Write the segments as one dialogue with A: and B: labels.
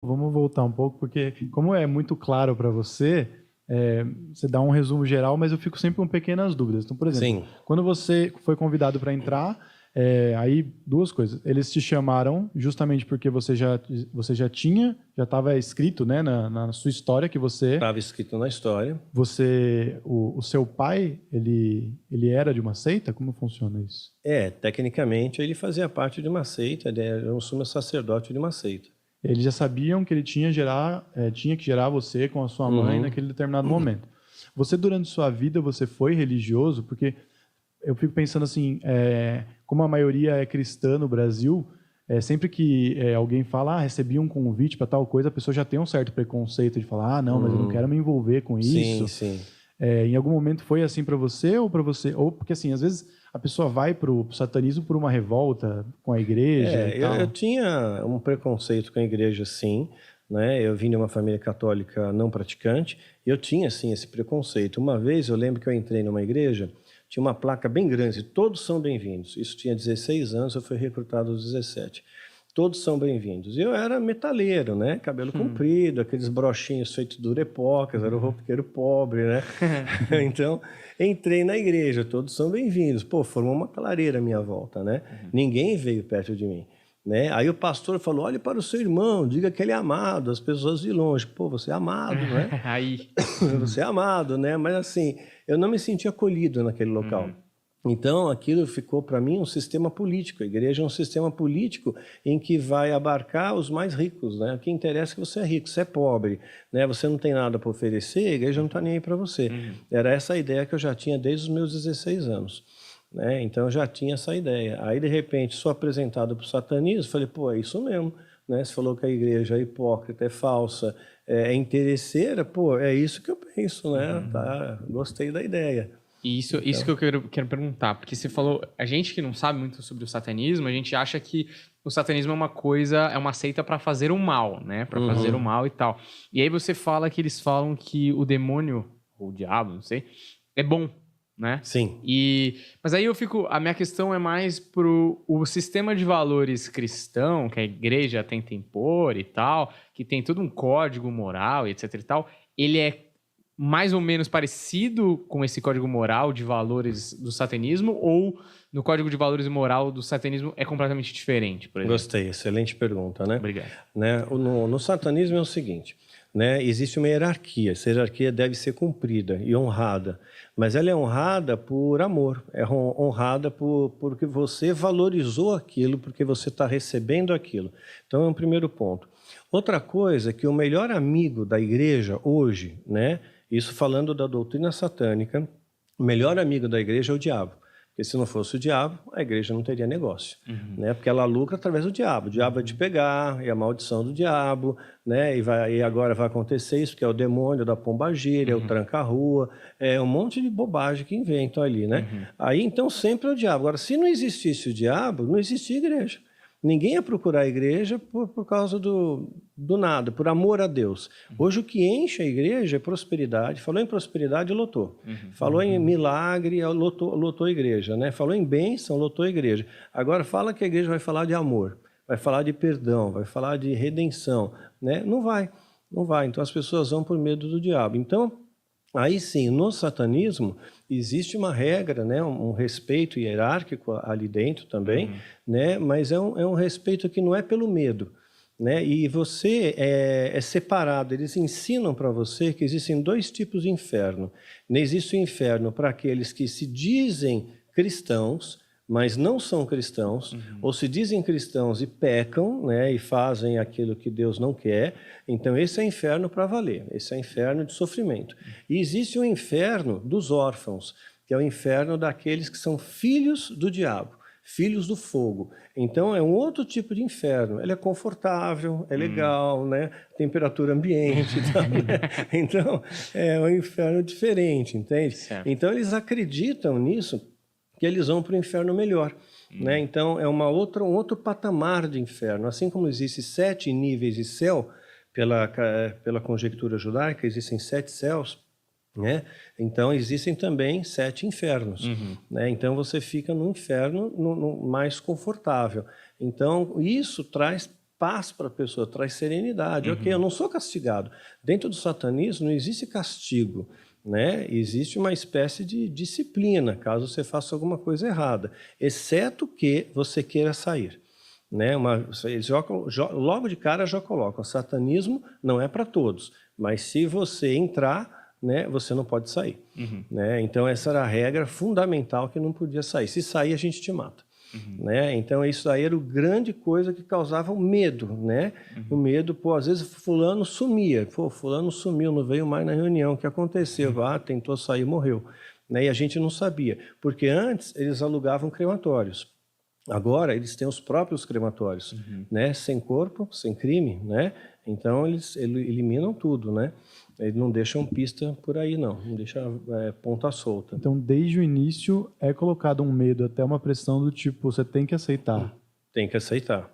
A: Vamos voltar um pouco, porque como é muito claro para você, você dá um resumo geral, mas eu fico sempre com pequenas dúvidas. Então, por exemplo,
B: Sim.
A: quando você foi convidado para entrar, aí duas coisas. Eles te chamaram justamente porque você já tinha, já estava escrito, né, na sua história que
B: Estava escrito na história.
A: o seu pai, ele era de uma seita? Como funciona isso?
B: Tecnicamente ele fazia parte de uma seita, ele era um sumo sacerdote de uma seita.
A: Eles já sabiam que ele tinha que gerar você com a sua mãe
B: Uhum.
A: naquele determinado momento. Você, durante sua vida, você foi religioso? Porque eu fico pensando assim, como a maioria é cristã no Brasil, sempre que alguém fala, recebi um convite para tal coisa, a pessoa já tem um certo preconceito de falar, não, mas eu não quero me envolver com
B: Sim,
A: isso.
B: sim.
A: Em algum momento foi assim para você, ou porque assim, às vezes a pessoa vai pro satanismo por uma revolta com a igreja e
B: Eu
A: tal.
B: tinha um preconceito com a igreja, sim, né? Eu vim de uma família católica não praticante e eu tinha, sim, esse preconceito. Uma vez eu lembro que eu entrei numa igreja, tinha uma placa bem grande, todos são bem-vindos. Isso tinha 16 anos, eu fui recrutado aos 17. Todos são bem-vindos. E eu era metaleiro, né? Cabelo comprido, aqueles brochinhos feitos de durepocas, era o roqueiro pobre, né? Então, entrei na igreja, todos são bem-vindos. Pô, formou uma clareira à minha volta, né? Ninguém veio perto de mim, né? Aí o pastor falou, olhe para o seu irmão, diga que ele é amado, as pessoas de longe. Pô, você é amado, né?
C: Aí.
B: Você é amado, né? Mas assim, eu não me senti acolhido naquele local. Então, aquilo ficou para mim um sistema político. A igreja é um sistema político em que vai abarcar os mais ricos, né? O que interessa é que você é rico, você é pobre, né? Você não tem nada para oferecer, a igreja não está nem aí para você. Era essa a ideia que eu já tinha desde os meus 16 anos, né? Então, eu já tinha essa ideia. Aí, de repente, sou apresentado para o satanismo, falei, pô, é isso mesmo, né? Você falou que a igreja é hipócrita, é falsa, é interesseira, pô, é isso que eu penso, né? Tá, gostei da ideia.
C: E isso que eu quero perguntar, porque você falou, a gente que não sabe muito sobre o satanismo, a gente acha que o satanismo é uma coisa, é uma seita para fazer o mal, né? Para fazer o mal e tal. E aí você fala que eles falam que o demônio, ou o diabo, não sei, é bom, né?
B: Sim.
C: Mas aí a minha questão é mais o sistema de valores cristão que a igreja tenta impor e tal, que tem todo um código moral e etc e tal, ele é mais ou menos parecido com esse código moral de valores do satanismo, ou no código de valores moral do satanismo é completamente diferente, por exemplo?
B: Gostei, excelente pergunta, né?
C: Obrigado.
B: Né? No satanismo é o seguinte, né? Existe uma hierarquia, essa hierarquia deve ser cumprida e honrada, mas ela é honrada por amor, é honrada porque você valorizou aquilo, porque você está recebendo aquilo. Então é um primeiro ponto. Outra coisa é que o melhor amigo da igreja hoje, né? Isso falando da doutrina satânica, o melhor amigo da igreja é o diabo. Porque se não fosse o diabo, a igreja não teria negócio, né? Porque ela lucra através do diabo. O diabo vai te pegar, é a maldição do diabo, né? E agora vai acontecer isso, porque é o demônio da pombagira, é o tranca-rua, é um monte de bobagem que inventam ali, né? Aí, então, sempre é o diabo. Agora, se não existisse o diabo, não existia igreja. Ninguém ia procurar a igreja por causa do nada, por amor a Deus. Hoje o que enche a igreja é prosperidade. Falou em prosperidade, lotou. Falou em milagre, lotou a igreja, né? Falou em bênção, lotou a igreja. Agora fala que a igreja vai falar de amor, vai falar de perdão, vai falar de redenção, né? Não vai, não vai. Então as pessoas vão por medo do diabo. Então, aí sim, no satanismo existe uma regra, né, um respeito hierárquico ali dentro também, né, mas é um respeito que não é pelo medo, né, e você é separado. Eles ensinam para você que existem dois tipos de inferno. Existe o inferno para aqueles que se dizem cristãos, mas não são cristãos, ou se dizem cristãos e pecam, né, e fazem aquilo que Deus não quer. Então esse é inferno para valer, esse é inferno de sofrimento. E existe o inferno dos órfãos, que é o inferno daqueles que são filhos do diabo, filhos do fogo. Então é um outro tipo de inferno. Ele é confortável, é legal, né? Temperatura ambiente e tal, né? Então é um inferno diferente, entende?
C: Certo.
B: Então eles acreditam nisso, que eles vão para o inferno melhor, né? Então é um outro patamar de inferno. Assim como existem 7 níveis de céu, pela conjectura judaica, existem 7 céus, né? Então existem também 7 infernos, né? Então você fica no inferno mais confortável. Então isso traz paz para a pessoa, traz serenidade. Ok, eu não sou castigado. Dentro do satanismo não existe castigo, né? Existe uma espécie de disciplina, caso você faça alguma coisa errada, exceto que você queira sair. Né? Eles logo de cara já colocam, o satanismo não é para todos, mas se você entrar, né, você não pode sair. Né? Então essa era a regra fundamental, que não podia sair. Se sair, a gente te mata. Né? Então isso aí era a grande coisa que causava o medo, né? O medo, pô, às vezes fulano sumia, pô, fulano sumiu, não veio mais na reunião, o que aconteceu? Tentou sair, morreu. Né? E a gente não sabia, porque antes eles alugavam crematórios. Agora eles têm os próprios crematórios, né? Sem corpo, sem crime, né? Então eles eliminam tudo, né? Eles não deixam pista por aí, não deixam ponta solta.
A: Então, desde o início, é colocado um medo, até uma pressão do tipo, você tem que aceitar.
B: Tem que aceitar.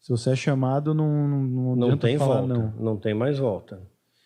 A: Se você é chamado, não
B: Não
A: adianta
B: tem
A: falar
B: volta,
A: não.
B: não tem mais volta.